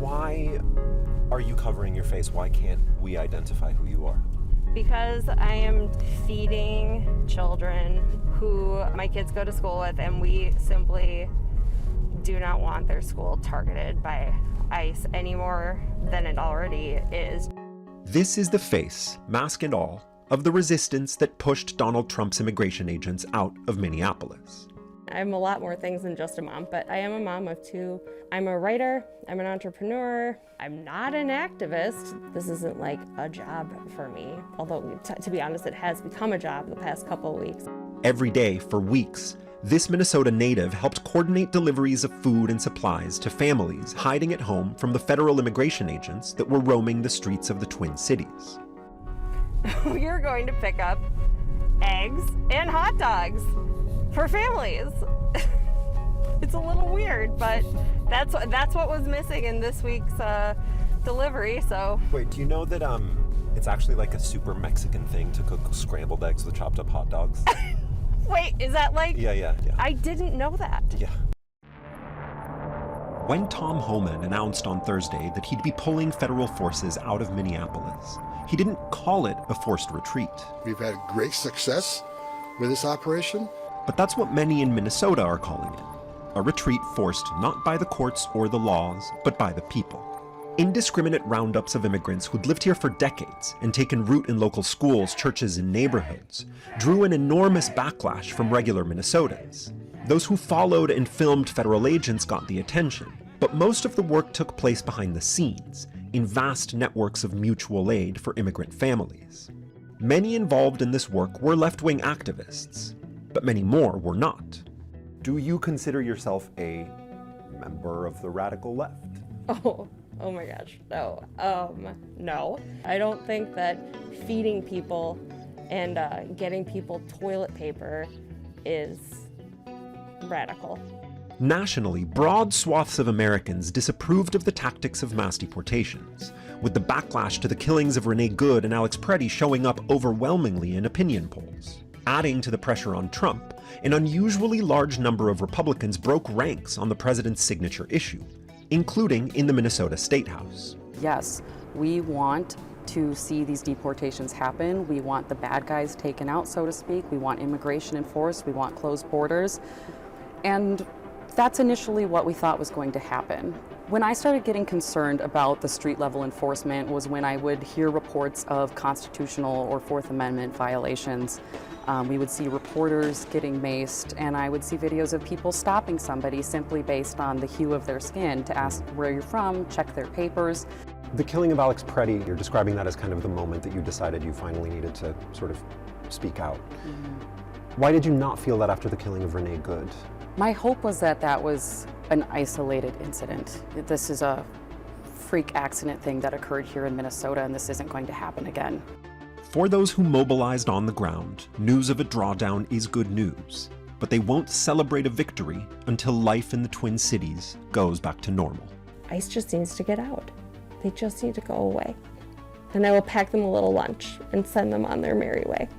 Why are you covering your face? Why can't we identify who you are? Because I am feeding children who my kids go to school with, and we simply do not want their school targeted by ICE any more than it already is. This is the face, mask and all, of the resistance that pushed Donald Trump's immigration agents out of Minneapolis. I'm a lot more things than just a mom, but I am a mom of two. I'm a writer, I'm an entrepreneur, I'm not an activist. This isn't like a job for me, although to be honest, it has become a job the past couple of weeks. Every day, for weeks, this Minnesota native helped coordinate deliveries of food and supplies to families hiding at home from the federal immigration agents that were roaming the streets of the Twin Cities. You're going to pick up eggs and hot dogs for families. It's a little weird, but that's what was missing in this week's delivery, so. Wait, do you know that it's actually like a super Mexican thing to cook scrambled eggs with chopped up hot dogs? Wait, is that like? Yeah. I didn't know that. Yeah. When Tom Homan announced on Thursday that he'd be pulling federal forces out of Minneapolis, he didn't call it a forced retreat. We've had great success with this operation. But that's what many in Minnesota are calling it. A retreat forced not by the courts or the laws, but by the people. Indiscriminate roundups of immigrants who'd lived here for decades and taken root in local schools, churches, and neighborhoods drew an enormous backlash from regular Minnesotans. Those who followed and filmed federal agents got the attention, but most of the work took place behind the scenes, in vast networks of mutual aid for immigrant families. Many involved in this work were left-wing activists, but many more were not. Do you consider yourself a member of the radical left? Oh my gosh, no. No. I don't think that feeding people and getting people toilet paper is radical. Nationally, broad swaths of Americans disapproved of the tactics of mass deportations, with the backlash to the killings of Renee Good and Alex Preddy showing up overwhelmingly in opinion polls. Adding to the pressure on Trump, an unusually large number of Republicans broke ranks on the president's signature issue, including in the Minnesota State House. Yes, we want to see these deportations happen. We want the bad guys taken out, so to speak. We want immigration enforced. We want closed borders. And that's initially what we thought was going to happen. When I started getting concerned about the street level enforcement was when I would hear reports of constitutional or Fourth Amendment violations. We would see reporters getting maced, and I would see videos of people stopping somebody simply based on the hue of their skin to ask where you're from, check their papers. The killing of Alex Preddy, you're describing that as kind of the moment that you decided you finally needed to sort of speak out. Why did you not feel that after the killing of Renee Good? My hope was that that was an isolated incident. This is a freak accident thing that occurred here in Minnesota, and this isn't going to happen again. For those who mobilized on the ground, news of a drawdown is good news, but they won't celebrate a victory until life in the Twin Cities goes back to normal. ICE just needs to get out. They just need to go away. And I will pack them a little lunch and send them on their merry way.